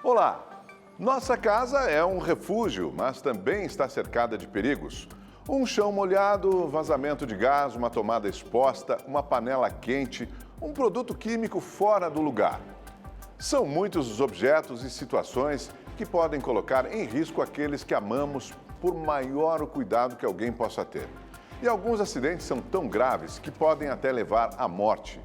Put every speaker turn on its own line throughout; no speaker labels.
Olá! Nossa casa é um refúgio, mas também está cercada de perigos. Um chão molhado, vazamento de gás, uma tomada exposta, uma panela quente, um produto químico fora do lugar. São muitos os objetos e situações que podem colocar em risco aqueles que amamos, por maior o cuidado que alguém possa ter. E alguns acidentes são tão graves que podem até levar à morte.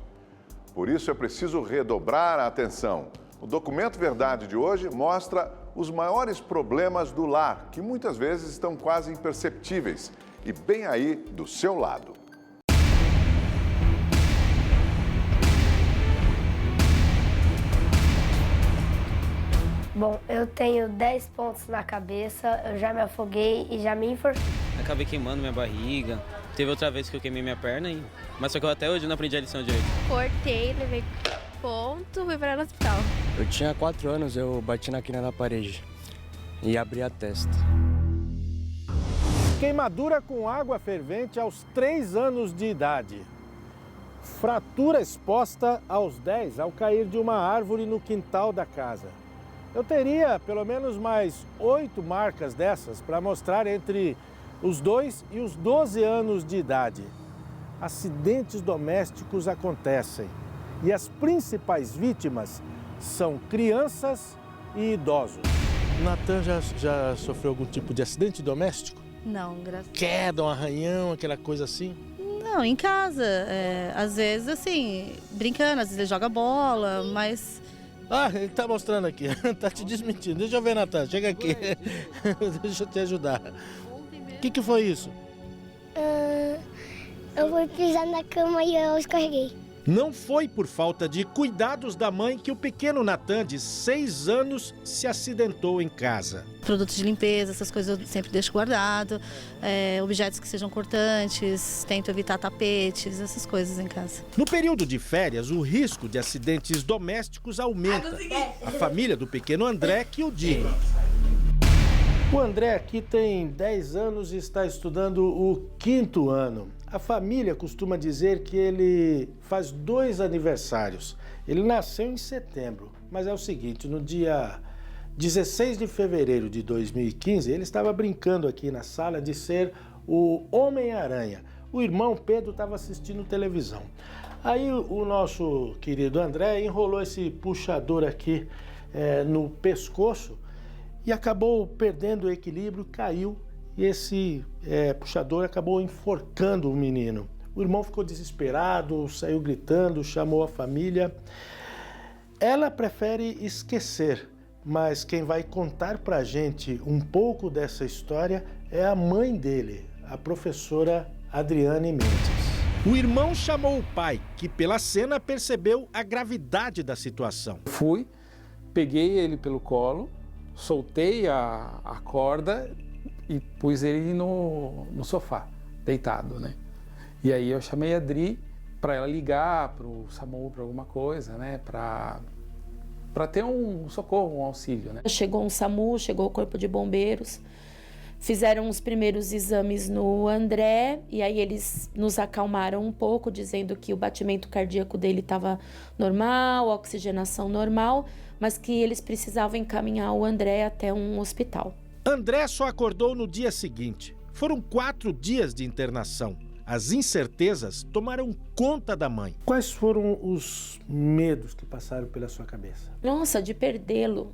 Por isso é preciso redobrar a atenção. O documento Verdade de hoje mostra os maiores problemas do lar, que muitas vezes estão quase imperceptíveis e bem aí do seu lado.
Bom, eu tenho 10 pontos na cabeça, eu já me afoguei e já me enforquei.
Acabei queimando minha barriga. Teve outra vez que eu queimei minha perna, mas só que eu até hoje não aprendi a lição direito.
Cortei, levei ponto, fui parar no hospital.
Eu tinha 4 anos, eu bati na quina da parede e abri a testa.
Queimadura com água fervente aos 3 anos de idade. Fratura exposta aos 10 ao cair de uma árvore no quintal da casa. Eu teria pelo menos mais 8 marcas dessas para mostrar entre os 2 e os 12 anos de idade. Acidentes domésticos acontecem e as principais vítimas são crianças e idosos. Natan já sofreu algum tipo de acidente doméstico?
Não, graças a Deus.
Queda, um arranhão, aquela coisa assim?
Não, em casa. Às vezes, assim, brincando, às vezes ele joga bola, mas...
Ah, ele tá mostrando aqui, tá te desmentindo. Deixa eu ver, Natan, chega aqui. Deixa eu te ajudar. O que foi isso?
Eu fui pisar na cama e eu escorreguei.
Não foi por falta de cuidados da mãe que o pequeno Natan, de 6 anos, se acidentou em casa.
Produtos de limpeza, essas coisas eu sempre deixo guardado. Objetos que sejam cortantes, tento evitar tapetes, essas coisas em casa.
No período de férias, o risco de acidentes domésticos aumenta. A família do pequeno André que o diga. O André aqui tem 10 anos e está estudando o 5º ano. A família costuma dizer que ele faz 2 aniversários. Ele nasceu em setembro, mas é o seguinte, no dia 16 de fevereiro de 2015, ele estava brincando aqui na sala de ser o Homem-Aranha. O irmão Pedro estava assistindo televisão. Aí o nosso querido André enrolou esse puxador aqui no pescoço e acabou perdendo o equilíbrio, caiu e esse puxador acabou enforcando o menino. O irmão ficou desesperado, saiu gritando, chamou a família. Ela prefere esquecer, mas quem vai contar pra gente um pouco dessa história é a mãe dele, a professora Adriane Mendes. O irmão chamou o pai, que pela cena percebeu a gravidade da situação.
Fui, peguei ele pelo colo, soltei a corda e pus ele no sofá, deitado, né? E aí eu chamei a Adri para ela ligar para o SAMU, para alguma coisa, né? Para ter um socorro, um auxílio, né?
Chegou um SAMU, chegou o corpo de bombeiros, fizeram os primeiros exames no André e aí eles nos acalmaram um pouco, dizendo que o batimento cardíaco dele estava normal, a oxigenação normal, mas que eles precisavam encaminhar o André até um hospital.
André só acordou no dia seguinte. Foram 4 dias de internação. As incertezas tomaram conta da mãe. Quais foram os medos que passaram pela sua cabeça?
Nossa, de perdê-lo.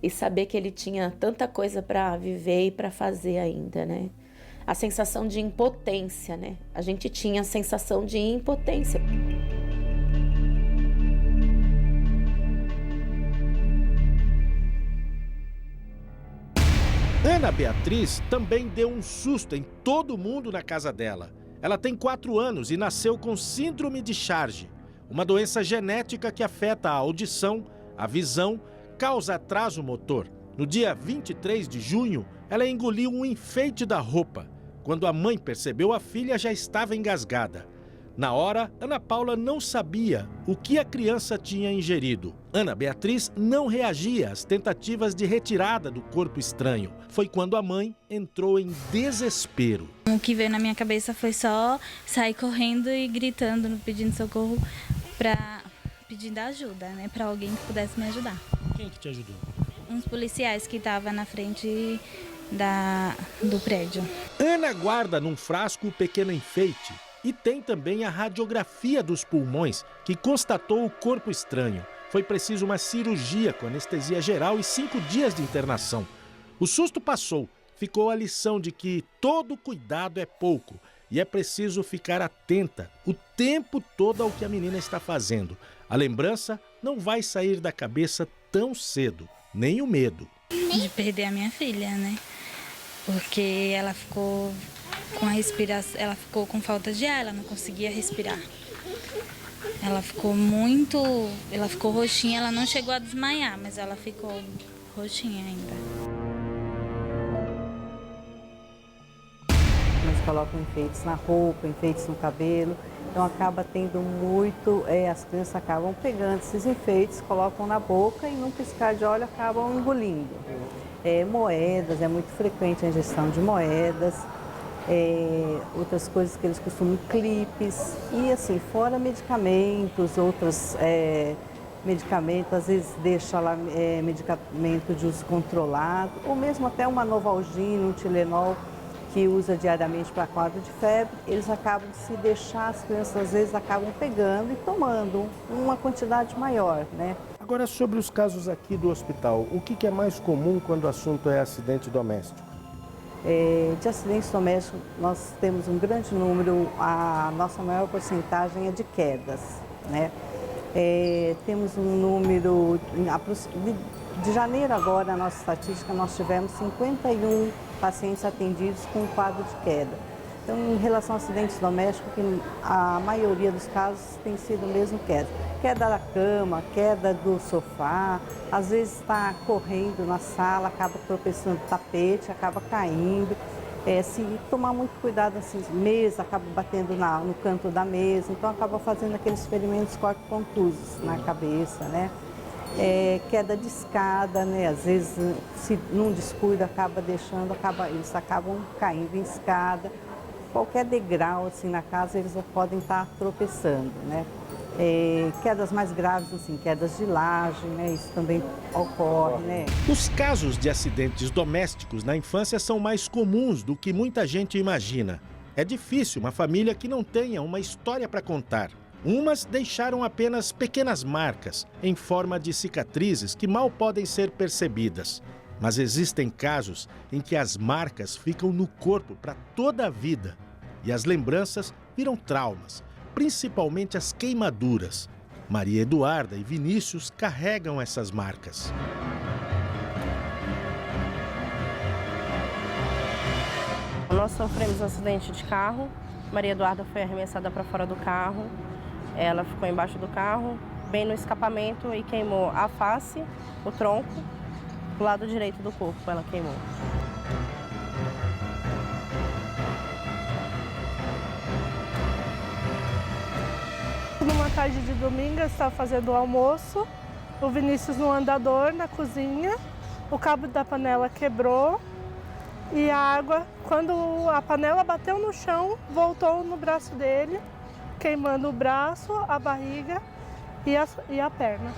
E saber que ele tinha tanta coisa para viver e para fazer ainda, né? A sensação de impotência, né? A gente tinha a sensação de impotência.
Ana Beatriz também deu um susto em todo mundo na casa dela. Ela tem 4 anos e nasceu com síndrome de Charge, uma doença genética que afeta a audição, a visão, causa atraso motor. No dia 23 de junho, ela engoliu um enfeite da roupa. Quando a mãe percebeu, a filha já estava engasgada. Na hora, Ana Paula não sabia o que a criança tinha ingerido. Ana Beatriz não reagia às tentativas de retirada do corpo estranho. Foi quando a mãe entrou em desespero.
O que veio na minha cabeça foi só sair correndo e gritando, pedindo socorro, pedindo ajuda, né, para alguém que pudesse me ajudar.
Quem que te ajudou?
Uns policiais que estavam na frente do prédio.
Ana guarda num frasco o pequeno enfeite e tem também a radiografia dos pulmões, que constatou o corpo estranho. Foi preciso uma cirurgia com anestesia geral e 5 dias de internação. O susto passou, ficou a lição de que todo cuidado é pouco e é preciso ficar atenta o tempo todo ao que a menina está fazendo. A lembrança não vai sair da cabeça tão cedo, nem o medo.
De perder a minha filha, né? Porque ela ficou com a respiração, ela ficou com falta de ar, ela não conseguia respirar. Ela ficou roxinha, ela não chegou a desmaiar, mas ela ficou roxinha ainda.
Eles colocam enfeites na roupa, enfeites no cabelo, então acaba tendo muito, as crianças acabam pegando esses enfeites, colocam na boca e num piscar de olho acabam engolindo. Moedas, é muito frequente a ingestão de moedas, outras coisas que eles costumam, clipes e assim, fora medicamentos, outros medicamentos, às vezes deixa lá medicamento de uso controlado, ou mesmo até uma Novalgina, um Tilenol, que usa diariamente para quadro de febre, eles acabam, se deixar, as crianças às vezes acabam pegando e tomando uma quantidade maior, né?
Agora, sobre os casos aqui do hospital, o que é mais comum quando o assunto é acidente doméstico?
De acidentes domésticos, nós temos um grande número, a nossa maior porcentagem é de quedas, né? Temos um número, de janeiro agora, a nossa estatística, nós tivemos 51 pacientes atendidos com quadro de queda. Então, em relação a acidentes domésticos, a maioria dos casos tem sido mesmo queda. Queda da cama, queda do sofá, às vezes está correndo na sala, acaba tropeçando no tapete, acaba caindo. Se tomar muito cuidado, assim, mesa, acaba batendo no canto da mesa, então acaba fazendo aqueles ferimentos corto-contusos na cabeça, né? Queda de escada, né? Às vezes, se não descuida, acaba deixando, eles acabam caindo em escada. Qualquer degrau assim na casa, eles podem estar tropeçando, né? Quedas mais graves, assim, quedas de laje, né? Isso também ocorre, né?
Os casos de acidentes domésticos na infância são mais comuns do que muita gente imagina. É difícil uma família que não tenha uma história para contar. Umas deixaram apenas pequenas marcas, em forma de cicatrizes que mal podem ser percebidas. Mas existem casos em que as marcas ficam no corpo para toda a vida. E as lembranças viram traumas, principalmente as queimaduras. Maria Eduarda e Vinícius carregam essas marcas.
Nós sofremos um acidente de carro. Maria Eduarda foi arremessada para fora do carro. Ela ficou embaixo do carro, bem no escapamento, e queimou a face, o tronco, o lado direito do corpo ela queimou.
Numa tarde de domingo, eu estava fazendo o almoço, o Vinícius no andador, na cozinha, o cabo da panela quebrou e a água, quando a panela bateu no chão, voltou no braço dele, queimando o braço, a barriga e a perna.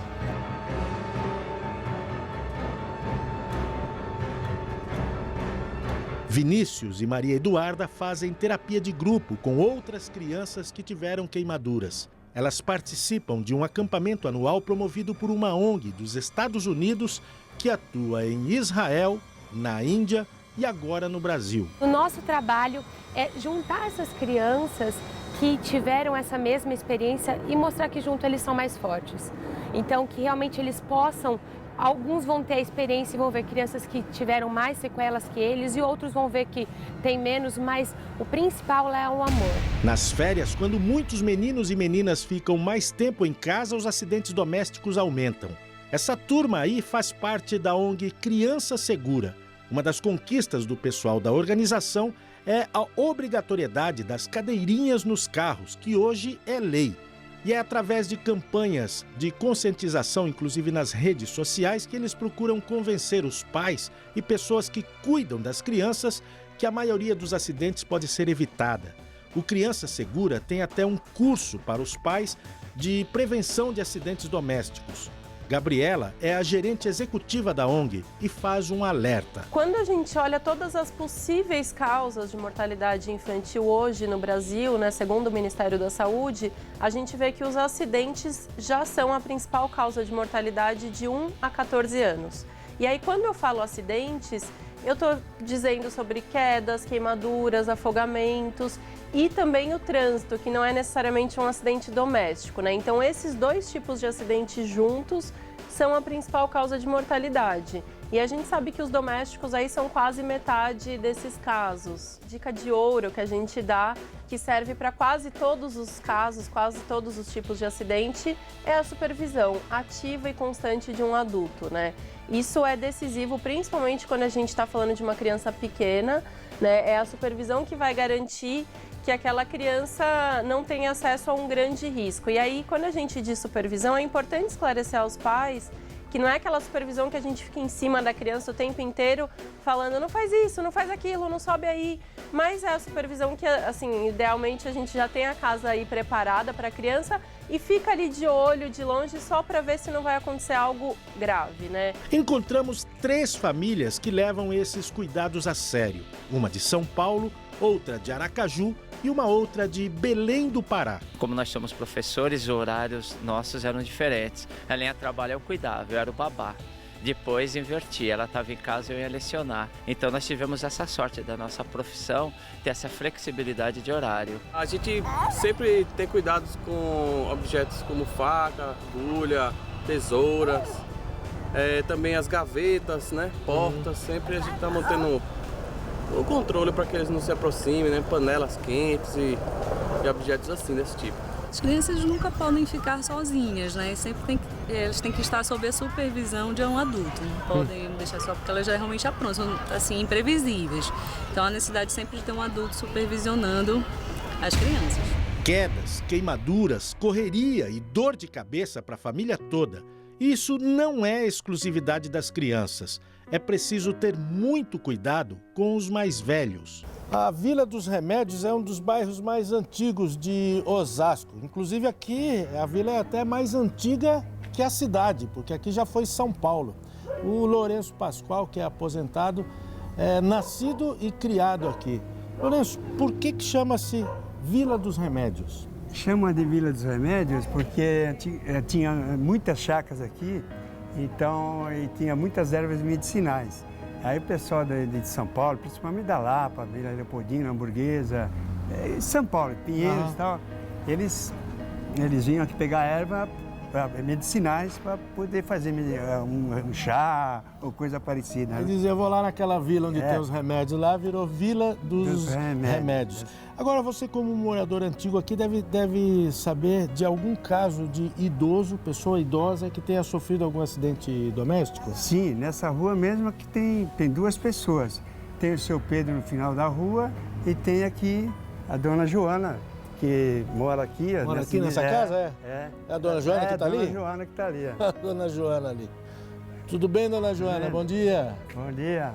Vinícius e Maria Eduarda fazem terapia de grupo com outras crianças que tiveram queimaduras. Elas participam de um acampamento anual promovido por uma ONG dos Estados Unidos que atua em Israel, na Índia e agora no Brasil.
O nosso trabalho é juntar essas crianças que tiveram essa mesma experiência e mostrar que junto eles são mais fortes. Então, que realmente eles possam, alguns vão ter a experiência e vão ver crianças que tiveram mais sequelas que eles e outros vão ver que tem menos, mas o principal é o amor.
Nas férias, quando muitos meninos e meninas ficam mais tempo em casa, os acidentes domésticos aumentam. Essa turma aí faz parte da ONG Criança Segura. Uma das conquistas do pessoal da organização é a obrigatoriedade das cadeirinhas nos carros, que hoje é lei. E é através de campanhas de conscientização, inclusive nas redes sociais, que eles procuram convencer os pais e pessoas que cuidam das crianças que a maioria dos acidentes pode ser evitada. O Criança Segura tem até um curso para os pais de prevenção de acidentes domésticos. Gabriela é a gerente executiva da ONG e faz um alerta.
Quando a gente olha todas as possíveis causas de mortalidade infantil hoje no Brasil, né, segundo o Ministério da Saúde, a gente vê que os acidentes já são a principal causa de mortalidade de 1 a 14 anos. E aí, quando eu falo acidentes, eu estou dizendo sobre quedas, queimaduras, afogamentos e também o trânsito, que não é necessariamente um acidente doméstico, né? Então, esses dois tipos de acidentes juntos são a principal causa de mortalidade. E a gente sabe que os domésticos aí são quase metade desses casos. Dica de ouro que a gente dá, que serve para quase todos os casos, quase todos os tipos de acidente, é a supervisão ativa e constante de um adulto, né? Isso é decisivo, principalmente quando a gente está falando de uma criança pequena, né? É a supervisão que vai garantir que aquela criança não tenha acesso a um grande risco. E aí, quando a gente diz supervisão, é importante esclarecer aos pais que não é aquela supervisão que a gente fica em cima da criança o tempo inteiro falando não faz isso, não faz aquilo, não sobe aí. Mas é a supervisão que, assim, idealmente a gente já tem a casa aí preparada para a criança e fica ali de olho, de longe, só para ver se não vai acontecer algo grave, né?
Encontramos 3 famílias que levam esses cuidados a sério. Uma de São Paulo, outra de Aracaju e uma outra de Belém do Pará.
Como nós somos professores, os horários nossos eram diferentes. A linha trabalho eu cuidava, eu era o babá. Depois inverti, ela estava em casa e eu ia lecionar. Então nós tivemos essa sorte da nossa profissão, ter essa flexibilidade de horário.
A gente sempre tem cuidados com objetos como faca, agulha, tesouras, também as gavetas, né, portas, sempre a gente está mantendo o controle para que eles não se aproximem, né, panelas quentes e objetos assim desse tipo.
As crianças nunca podem ficar sozinhas, né? Sempre elas têm que estar sob a supervisão de um adulto. Não podem deixar só porque elas já realmente aprontam, são assim, imprevisíveis. Então a necessidade sempre de ter um adulto supervisionando as crianças.
Quedas, queimaduras, correria e dor de cabeça para a família toda. Isso não é exclusividade das crianças. É preciso ter muito cuidado com os mais velhos. A Vila dos Remédios é um dos bairros mais antigos de Osasco. Inclusive aqui a vila é até mais antiga que a cidade, porque aqui já foi São Paulo. O Lourenço Pascoal, que é aposentado, é nascido e criado aqui. Lourenço, por que chama-se Vila dos Remédios?
Chama de Vila dos Remédios porque tinha muitas chacras aqui, então e tinha muitas ervas medicinais. Aí o pessoal de São Paulo, principalmente da Lapa, Vila Leopoldina, Hamburguesa, São Paulo, Pinheiros e tal, eles vinham aqui pegar erva medicinais para poder fazer um chá ou coisa parecida.
Né? Eles eu vou lá naquela vila onde tem os remédios, lá virou Vila dos Remédios. Agora, você como morador antigo aqui deve saber de algum caso de idoso, pessoa idosa que tenha sofrido algum acidente doméstico?
Sim, nessa rua mesmo que tem 2 pessoas. Tem o seu Pedro no final da rua e tem aqui a dona Joana, que mora aqui.
Mora aqui nessa casa, é? É a dona Joana que está ali?
É a dona Joana que está ali.
A dona Joana ali. Tudo bem, dona Joana? Bom dia.
Bom dia.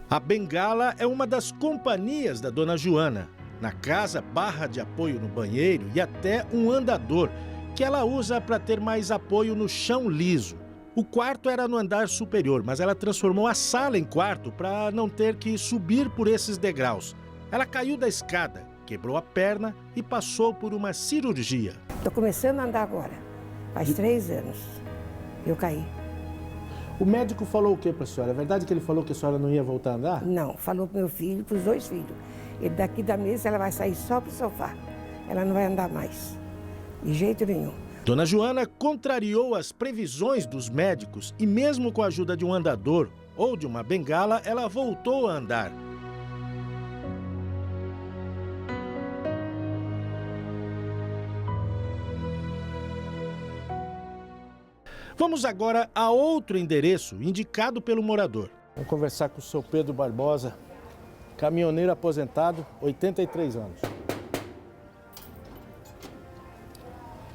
A bengala é uma das companhias da dona Joana. Na casa, barra de apoio no banheiro e até um andador, que ela usa para ter mais apoio no chão liso. O quarto era no andar superior, mas ela transformou a sala em quarto para não ter que subir por esses degraus. Ela caiu da escada, quebrou a perna e passou por uma cirurgia.
Estou começando a andar agora. Faz 3 anos. Eu caí.
O médico falou o que para a senhora? É verdade que ele falou que a senhora não ia voltar a andar?
Não, falou para o meu filho, para os 2 filhos. Ele daqui da mesa ela vai sair só para o sofá. Ela não vai andar mais. De jeito nenhum.
Dona Joana contrariou as previsões dos médicos e mesmo com a ajuda de um andador ou de uma bengala, ela voltou a andar. Vamos agora a outro endereço indicado pelo morador. Vamos conversar com o seu Pedro Barbosa, caminhoneiro aposentado, 83 anos.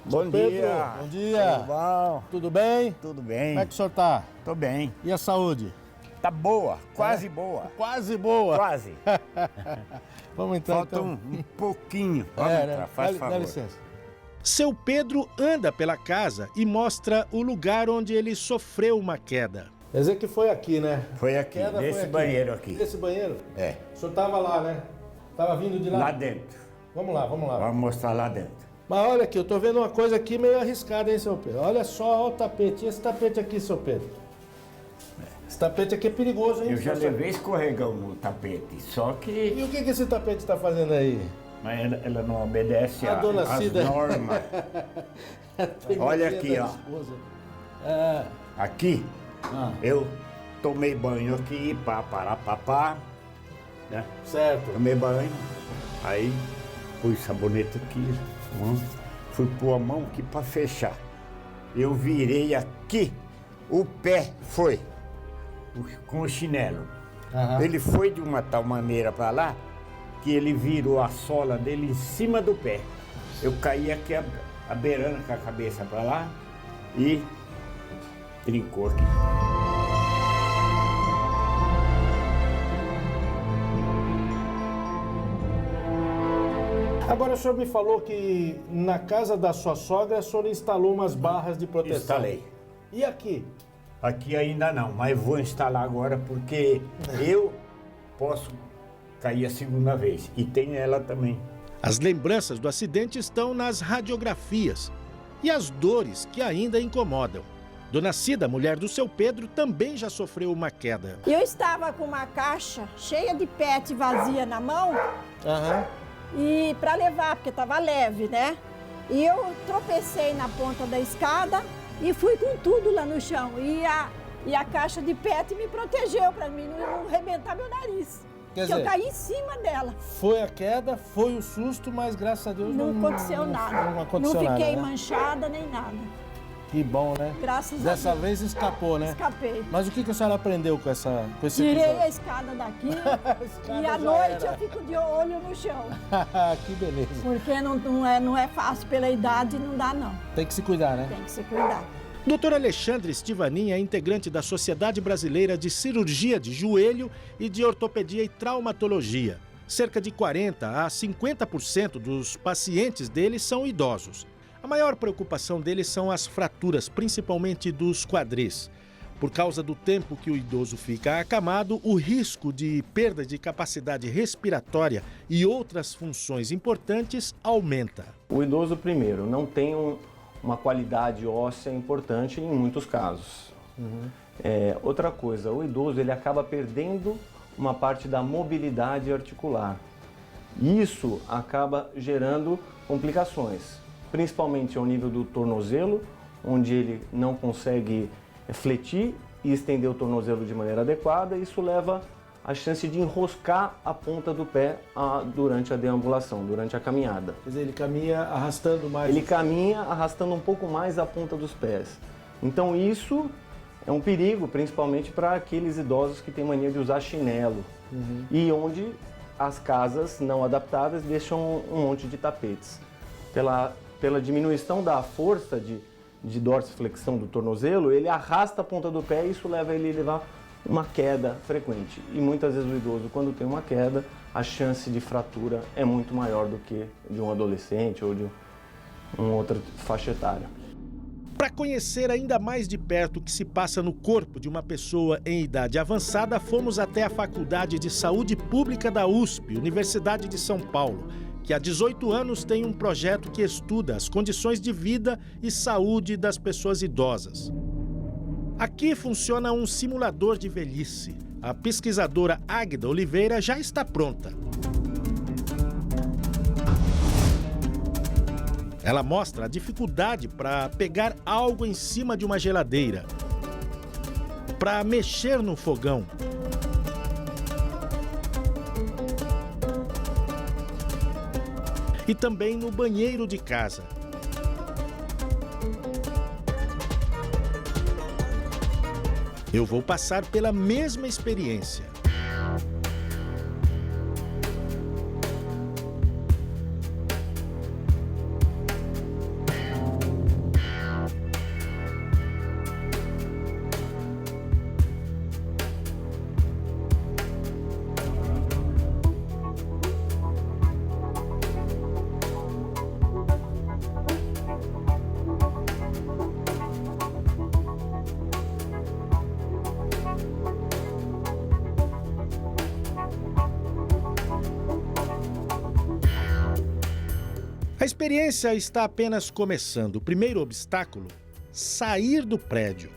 Bom
Pedro,
dia.
bom dia.
Tudo bom?
Tudo bem?
Tudo bem.
Como é que o senhor tá?
Tô bem.
E a saúde?
Tá boa, quase boa.
Quase boa?
Quase.
Vamos entrar
Falta
então.
um pouquinho. Vamos entrar, faz favor.
Dá licença. Seu Pedro anda pela casa e mostra o lugar onde ele sofreu uma queda. Quer dizer que foi aqui, né?
Foi aqui, nesse banheiro aqui.
Nesse banheiro?
É.
O senhor estava lá, né? Estava vindo de lá?
Lá dentro.
Vamos lá, vamos lá.
Vamos mostrar lá dentro.
Mas olha aqui, eu tô vendo uma coisa aqui meio arriscada, hein, seu Pedro? Olha só o tapete. E esse tapete aqui, seu Pedro? Esse tapete aqui é perigoso, hein?
Eu já levei escorregão no tapete, só que...
E o que esse tapete está fazendo aí?
Mas ela não obedece às
Cida.
normas. Olha aqui, ó. Aqui, eu tomei banho aqui, papá, né?
Certo.
Tomei banho, aí pus sabonete aqui, fui pôr a mão aqui para fechar. Eu virei aqui, o pé foi com o chinelo. Ele foi de uma tal maneira para lá, que ele virou a sola dele em cima do pé. Eu caí aqui a beirando com a cabeça para lá e trincou aqui.
Agora o senhor me falou que na casa da sua sogra o senhor instalou umas barras de proteção.
Instalei.
E aqui?
Aqui ainda não, mas vou instalar agora porque eu posso cair a segunda vez e tem ela também.
As lembranças do acidente estão nas radiografias e as dores que ainda incomodam. Dona Cida, mulher do seu Pedro, também já sofreu uma queda.
Eu estava com uma caixa cheia de PET vazia na mão e para levar, porque estava leve, né? E eu tropecei na ponta da escada e fui com tudo lá no chão. E a caixa de PET me protegeu para mim não arrebentar meu nariz. Quer dizer, eu caí em cima dela.
Foi a queda, foi o susto, mas graças a Deus
não aconteceu nada.
Não aconteceu
nada. Não fiquei
nada, né?
manchada nem nada.
Que bom, né?
Graças a Deus.
Dessa vez escapou, né?
Escapei.
Mas o que a senhora aprendeu com esse
Tirei
episódio?
a escada daqui e à noite eu fico de olho no chão.
Que beleza.
Porque não é fácil pela idade, não dá não.
Tem que se cuidar, né?
Tem que se cuidar.
Dr. Alexandre Stivanin é integrante da Sociedade Brasileira de Cirurgia de Joelho e de Ortopedia e Traumatologia. Cerca de 40% a 50% dos pacientes dele são idosos. A maior preocupação deles são as fraturas, principalmente dos quadris. Por causa do tempo que o idoso fica acamado, o risco de perda de capacidade respiratória e outras funções importantes aumenta.
O idoso, primeiro, não tem uma qualidade óssea importante em muitos casos. Outra coisa, o idoso ele acaba perdendo uma parte da mobilidade articular. Isso acaba gerando complicações, principalmente ao nível do tornozelo, onde ele não consegue fletir e estender o tornozelo de maneira adequada. Isso leva a chance de enroscar a ponta do pé durante a deambulação, durante a caminhada.
Quer dizer, ele caminha arrastando mais?
Ele caminha arrastando um pouco mais a ponta dos pés. Então isso é um perigo, principalmente para aqueles idosos que têm mania de usar chinelo e onde as casas não adaptadas deixam um monte de tapetes. Pela diminuição da força de dorsiflexão do tornozelo, ele arrasta a ponta do pé e isso leva ele a levar uma queda frequente. E muitas vezes o idoso, quando tem uma queda, a chance de fratura é muito maior do que de um adolescente ou de uma outra faixa etária.
Para conhecer ainda mais de perto o que se passa no corpo de uma pessoa em idade avançada, fomos até a Faculdade de Saúde Pública da USP, Universidade de São Paulo, que há 18 anos tem um projeto que estuda as condições de vida e saúde das pessoas idosas. Aqui funciona um simulador de velhice. A pesquisadora Águida Oliveira já está pronta. Ela mostra a dificuldade para pegar algo em cima de uma geladeira, para mexer no fogão, e também no banheiro de casa. Eu vou passar pela mesma experiência. A experiência está apenas começando. O primeiro obstáculo, sair do prédio.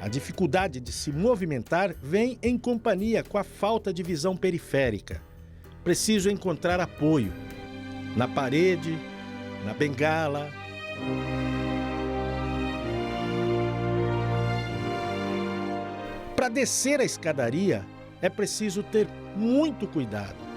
A dificuldade de se movimentar vem em companhia com a falta de visão periférica. Preciso encontrar apoio na parede, na bengala. Para descer a escadaria, é preciso ter muito cuidado.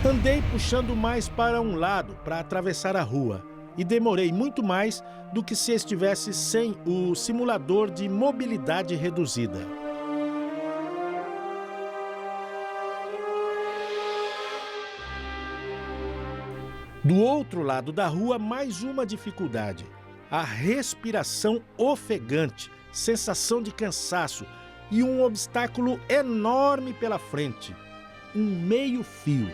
Andei puxando mais para um lado para atravessar a rua e demorei muito mais do que se estivesse sem o simulador de mobilidade reduzida. Do outro lado da rua, mais uma dificuldade. A respiração ofegante, sensação de cansaço e um obstáculo enorme pela frente. Um meio-fio.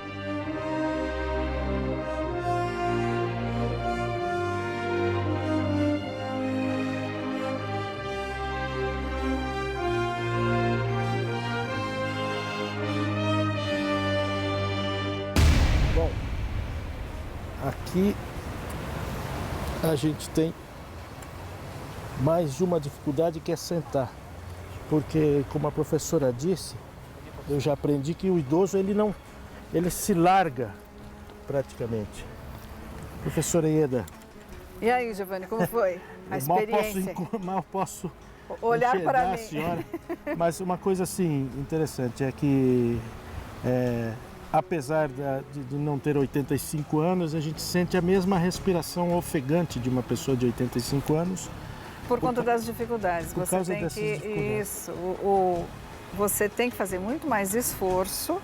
Bom, aqui a gente tem mais uma dificuldade que é sentar. Porque, como a professora disse, eu já aprendi que o idoso ele se larga praticamente. Professora Ieda.
E aí, Giovanni, como foi a experiência?
Mal posso
olhar para mim.
A senhora. Mas uma coisa assim interessante é que, apesar de não ter 85 anos, a gente sente a mesma respiração ofegante de uma pessoa de 85 anos.
Por conta das dificuldades.
Por causa dessas dificuldades.
Isso. Você tem que fazer muito mais esforço,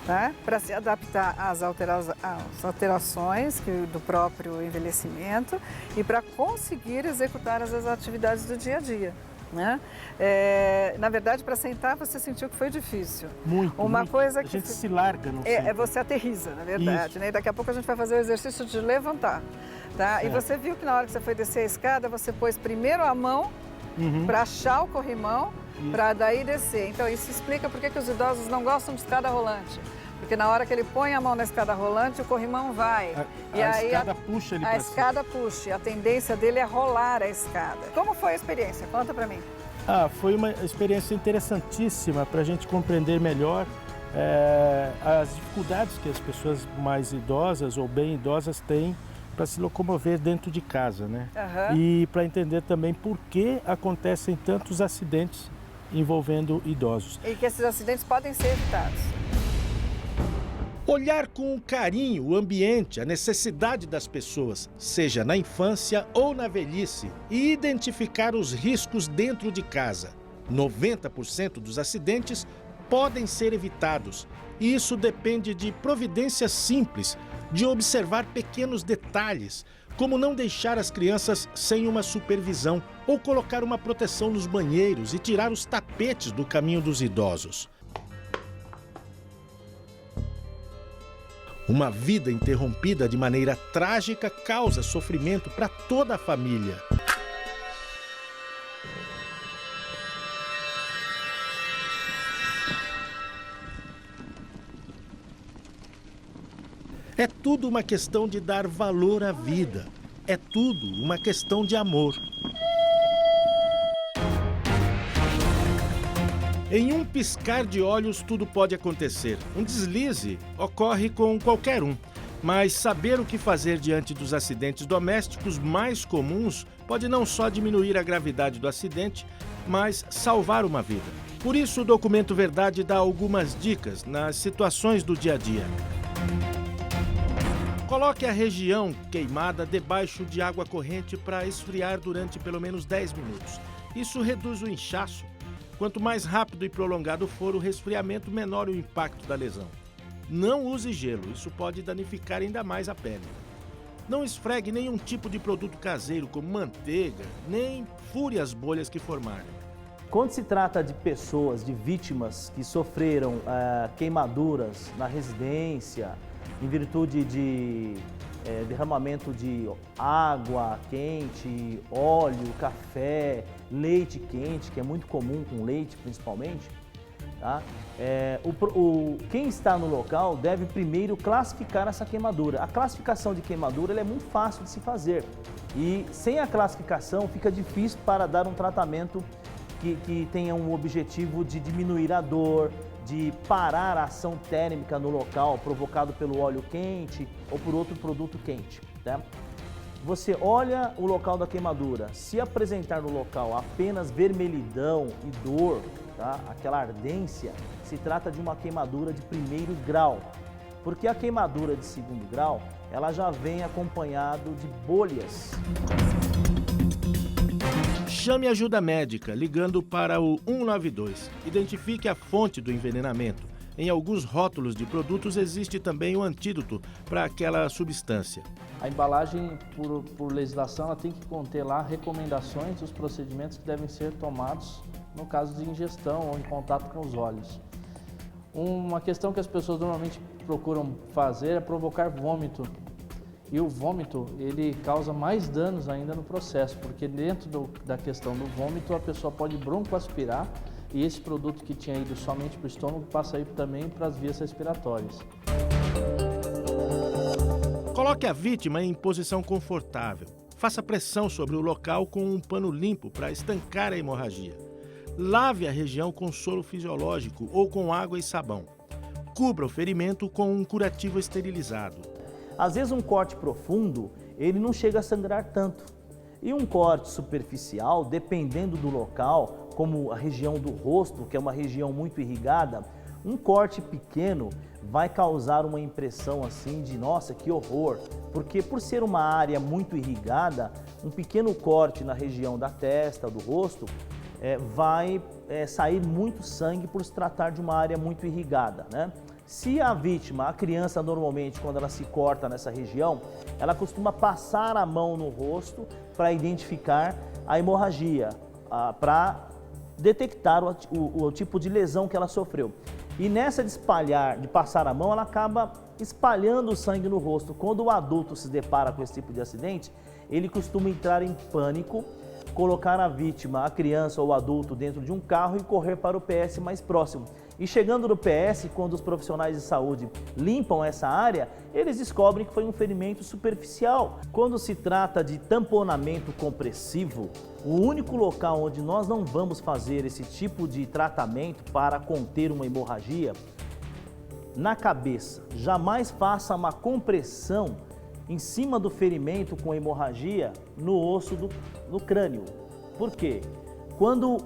né, para se adaptar às alterações do próprio envelhecimento e para conseguir executar as atividades do dia a dia. Né? Na verdade, para sentar, você sentiu que foi difícil.
Muito.
Coisa
a gente se larga, não sei.
Você aterriza, na verdade. Né? E daqui a pouco a gente vai fazer o exercício de levantar. Tá? E você viu que na hora que você foi descer a escada, você pôs primeiro a mão para achar o corrimão, para daí descer. Então isso explica por que os idosos não gostam de escada rolante. Porque na hora que ele põe a mão na escada rolante, o corrimão vai.
A escada puxa ele para cima.
A escada puxa. A tendência dele é rolar a escada. Como foi a experiência? Conta para mim.
Foi uma experiência interessantíssima para a gente compreender melhor as dificuldades que as pessoas mais idosas ou bem idosas têm para se locomover dentro de casa, né? E para entender também por que acontecem tantos acidentes envolvendo idosos.
E que esses acidentes podem ser evitados.
Olhar com carinho o ambiente, a necessidade das pessoas, seja na infância ou na velhice, e identificar os riscos dentro de casa. 90% dos acidentes podem ser evitados. E isso depende de providências simples, de observar pequenos detalhes, como não deixar as crianças sem uma supervisão ou colocar uma proteção nos banheiros e tirar os tapetes do caminho dos idosos. Uma vida interrompida de maneira trágica causa sofrimento para toda a família. É tudo uma questão de dar valor à vida. É tudo uma questão de amor. Em um piscar de olhos, tudo pode acontecer. Um deslize ocorre com qualquer um. Mas saber o que fazer diante dos acidentes domésticos mais comuns pode não só diminuir a gravidade do acidente, mas salvar uma vida. Por isso, o documento Verdade dá algumas dicas nas situações do dia a dia. Coloque a região queimada debaixo de água corrente para esfriar durante pelo menos 10 minutos. Isso reduz o inchaço. Quanto mais rápido e prolongado for o resfriamento, menor o impacto da lesão. Não use gelo, isso pode danificar ainda mais a pele. Não esfregue nenhum tipo de produto caseiro, como manteiga, nem fure as bolhas que formarem.
Quando se trata de pessoas, de vítimas que sofreram queimaduras na residência, em virtude de derramamento de água quente, óleo, café, leite quente, que é muito comum com leite principalmente, Tá? Quem está no local deve primeiro classificar essa queimadura. A classificação de queimadura ela é muito fácil de se fazer e sem a classificação fica difícil para dar um tratamento que tenha um objetivo de diminuir a dor, de parar a ação térmica no local provocado pelo óleo quente ou por outro produto quente. Tá? Você olha o local da queimadura, se apresentar no local apenas vermelhidão e dor, tá? Aquela ardência, se trata de uma queimadura de 1º grau, porque a queimadura de 2º grau, ela já vem acompanhado de bolhas.
Chame ajuda médica ligando para o 192. Identifique a fonte do envenenamento. Em alguns rótulos de produtos existe também o antídoto para aquela substância.
A embalagem, por legislação, ela tem que conter lá recomendações dos procedimentos que devem ser tomados no caso de ingestão ou em contato com os olhos. Uma questão que as pessoas normalmente procuram fazer é provocar vômito. E o vômito, ele causa mais danos ainda no processo, porque dentro da questão do vômito, a pessoa pode broncoaspirar e esse produto que tinha ido somente para o estômago passa a ir também para as vias respiratórias.
Coloque a vítima em posição confortável. Faça pressão sobre o local com um pano limpo para estancar a hemorragia. Lave a região com soro fisiológico ou com água e sabão. Cubra o ferimento com um curativo esterilizado.
Às vezes um corte profundo, ele não chega a sangrar tanto. E um corte superficial, dependendo do local, como a região do rosto, que é uma região muito irrigada, um corte pequeno vai causar uma impressão assim de nossa, que horror, porque por ser uma área muito irrigada, um pequeno corte na região da testa, do rosto, vai sair muito sangue por se tratar de uma área muito irrigada, né? Se a vítima, a criança normalmente, quando ela se corta nessa região, ela costuma passar a mão no rosto para identificar a hemorragia, para detectar o tipo de lesão que ela sofreu. E nessa de passar a mão, ela acaba espalhando o sangue no rosto. Quando o adulto se depara com esse tipo de acidente, ele costuma entrar em pânico, colocar a vítima, a criança ou o adulto dentro de um carro e correr para o PS mais próximo. E chegando no PS, quando os profissionais de saúde limpam essa área, eles descobrem que foi um ferimento superficial. Quando se trata de tamponamento compressivo, o único local onde nós não vamos fazer esse tipo de tratamento para conter uma hemorragia, na cabeça. Jamais faça uma compressão em cima do ferimento com hemorragia no osso do crânio. Por quê? Quando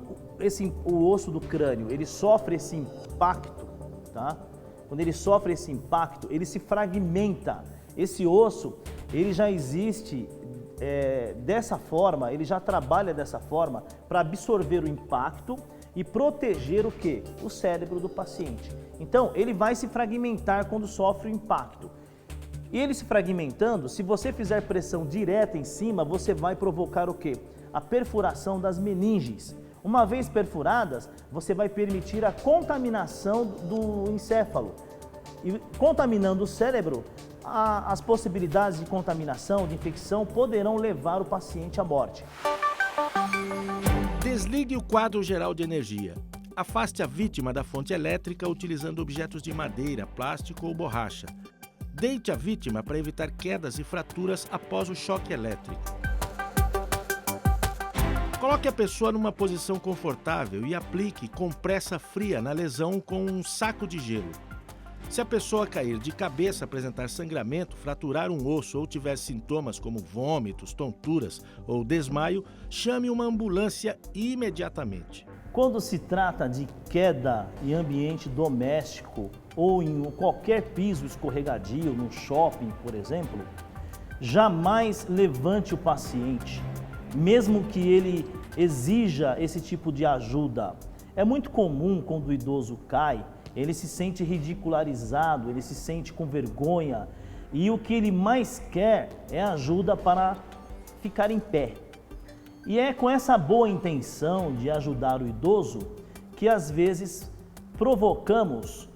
o osso do crânio ele sofre esse impacto, tá? Quando ele sofre esse impacto, ele se fragmenta. Esse osso, ele já existe dessa forma, ele já trabalha dessa forma para absorver o impacto e proteger o quê? O cérebro do paciente. Então, ele vai se fragmentar quando sofre o impacto. E ele se fragmentando, se você fizer pressão direta em cima, você vai provocar o quê? A perfuração das meninges. Uma vez perfuradas, você vai permitir a contaminação do encéfalo. E contaminando o cérebro, as possibilidades de contaminação, de infecção, poderão levar o paciente à morte.
Desligue o quadro geral de energia. Afaste a vítima da fonte elétrica utilizando objetos de madeira, plástico ou borracha. Deite a vítima para evitar quedas e fraturas após o choque elétrico. Coloque a pessoa numa posição confortável e aplique compressa fria na lesão com um saco de gelo. Se a pessoa cair de cabeça, apresentar sangramento, fraturar um osso ou tiver sintomas como vômitos, tonturas ou desmaio, chame uma ambulância imediatamente.
Quando se trata de queda em ambiente doméstico ou em qualquer piso escorregadio, num shopping, por exemplo, jamais levante o paciente, mesmo que ele exija esse tipo de ajuda. É muito comum quando o idoso cai, ele se sente ridicularizado, ele se sente com vergonha e o que ele mais quer é ajuda para ficar em pé. E é com essa boa intenção de ajudar o idoso que às vezes provocamos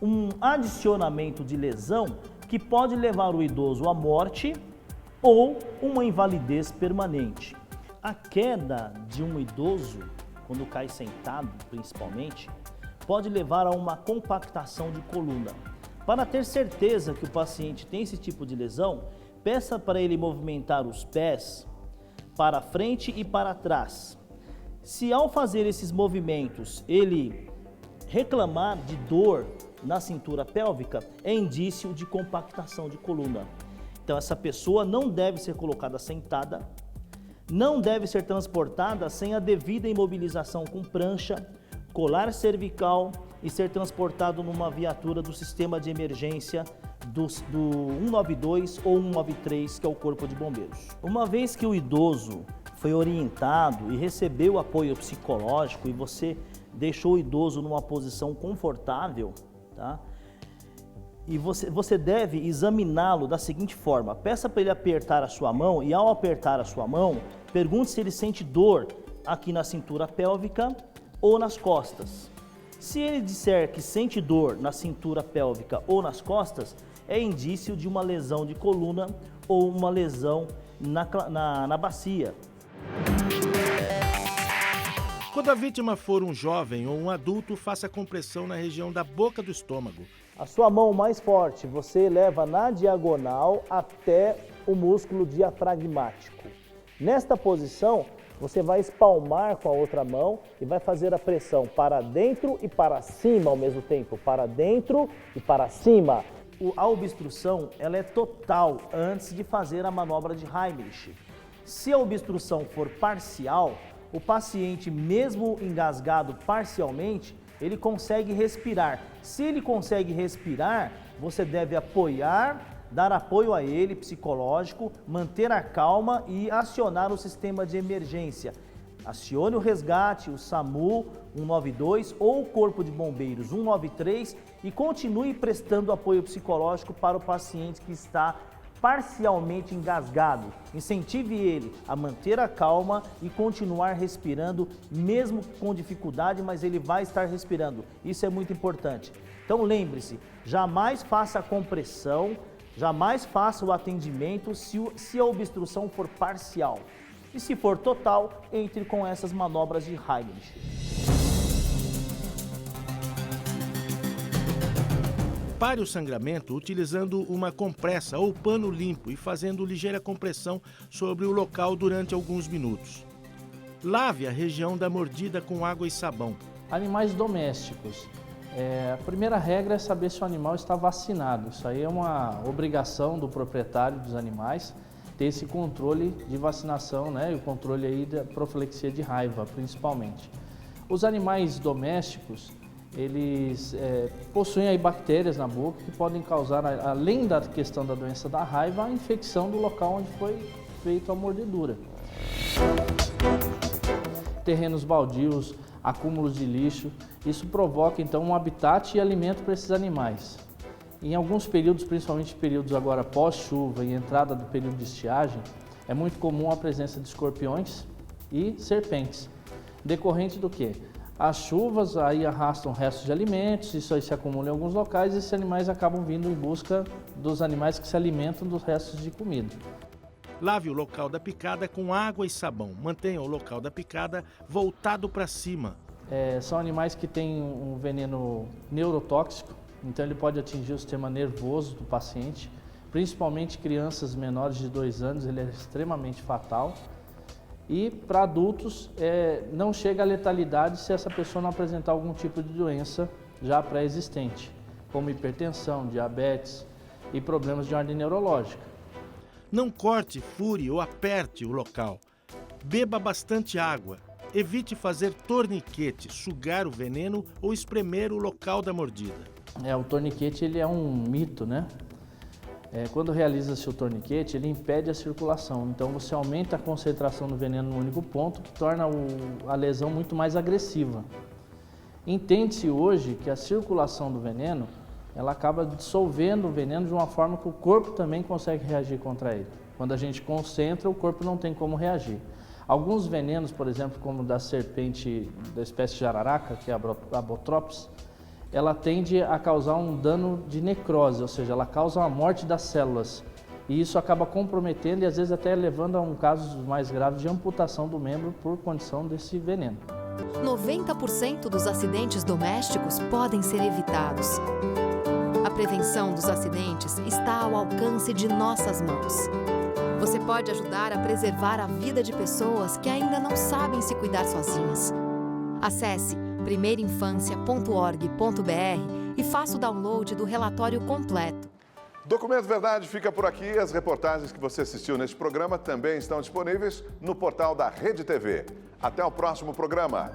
um adicionamento de lesão que pode levar o idoso à morte ou uma invalidez permanente. A queda de um idoso, quando cai sentado principalmente, pode levar a uma compactação de coluna. Para ter certeza que o paciente tem esse tipo de lesão, peça para ele movimentar os pés para frente e para trás. Se ao fazer esses movimentos ele reclamar de dor na cintura pélvica, é indício de compactação de coluna. Então essa pessoa não deve ser colocada sentada, não deve ser transportada sem a devida imobilização com prancha, colar cervical e ser transportado numa viatura do sistema de emergência do 192 ou 193, que é o Corpo de Bombeiros. Uma vez que o idoso foi orientado e recebeu apoio psicológico e você deixou o idoso numa posição confortável, tá? E você deve examiná-lo da seguinte forma: peça para ele apertar a sua mão e ao apertar a sua mão, pergunte se ele sente dor aqui na cintura pélvica ou nas costas. Se ele disser que sente dor na cintura pélvica ou nas costas, é indício de uma lesão de coluna ou uma lesão na bacia.
Quando a vítima for um jovem ou um adulto, faça compressão na região da boca do estômago.
A sua mão mais forte você leva na diagonal até o músculo diafragmático. Nesta posição, você vai espalmar com a outra mão e vai fazer a pressão para dentro e para cima ao mesmo tempo. Para dentro e para cima. A obstrução ela é total antes de fazer a manobra de Heimlich. Se a obstrução for parcial, o paciente, mesmo engasgado parcialmente, ele consegue respirar. Se ele consegue respirar, você deve apoiar, dar apoio a ele psicológico, manter a calma e acionar o sistema de emergência. Acione o resgate, o SAMU 192 ou o Corpo de Bombeiros 193 e continue prestando apoio psicológico para o paciente que está parcialmente engasgado. Incentive ele a manter a calma e continuar respirando, mesmo com dificuldade, mas ele vai estar respirando. Isso é muito importante. Então lembre-se, jamais faça a compressão, jamais faça o atendimento se a obstrução for parcial. E se for total, entre com essas manobras de Heimlich.
Pare o sangramento utilizando uma compressa ou pano limpo e fazendo ligeira compressão sobre o local durante alguns minutos. Lave a região da mordida com água e sabão.
Animais domésticos. A primeira regra é saber se o animal está vacinado. Isso aí é uma obrigação do proprietário dos animais, ter esse controle de vacinação, né? E o controle aí da profilaxia de raiva, principalmente. Os animais domésticos, eles possuem aí bactérias na boca que podem causar, além da questão da doença da raiva, a infecção do local onde foi feita a mordedura. Terrenos baldios, acúmulos de lixo, isso provoca então um habitat e alimento para esses animais. Em alguns períodos, principalmente períodos agora pós-chuva e entrada do período de estiagem, é muito comum a presença de escorpiões e serpentes. Decorrente do quê? As chuvas aí arrastam restos de alimentos, isso aí se acumula em alguns locais e esses animais acabam vindo em busca dos animais que se alimentam dos restos de comida.
Lave o local da picada com água e sabão. Mantenha o local da picada voltado para cima.
São animais que têm um veneno neurotóxico, então ele pode atingir o sistema nervoso do paciente, principalmente crianças menores de 2 anos, ele é extremamente fatal. E para adultos, não chega à letalidade se essa pessoa não apresentar algum tipo de doença já pré-existente, como hipertensão, diabetes e problemas de ordem neurológica.
Não corte, fure ou aperte o local. Beba bastante água. Evite fazer torniquete, sugar o veneno ou espremer o local da mordida.
O torniquete ele é um mito, né? Quando realiza-se o torniquete, ele impede a circulação, então você aumenta a concentração do veneno no único ponto, que torna a lesão muito mais agressiva. Entende-se hoje que a circulação do veneno, ela acaba dissolvendo o veneno de uma forma que o corpo também consegue reagir contra ele. Quando a gente concentra, o corpo não tem como reagir. Alguns venenos, por exemplo, como da serpente da espécie jararaca, que é a Botrops, ela tende a causar um dano de necrose, ou seja, ela causa a morte das células. E isso acaba comprometendo e às vezes até levando a um caso mais grave de amputação do membro por condição desse veneno.
90% dos acidentes domésticos podem ser evitados. A prevenção dos acidentes está ao alcance de nossas mãos. Você pode ajudar a preservar a vida de pessoas que ainda não sabem se cuidar sozinhas. Acesse primeirainfância.org.br e faça o download do relatório completo.
Documento Verdade fica por aqui. As reportagens que você assistiu neste programa também estão disponíveis no portal da Rede TV. Até o próximo programa.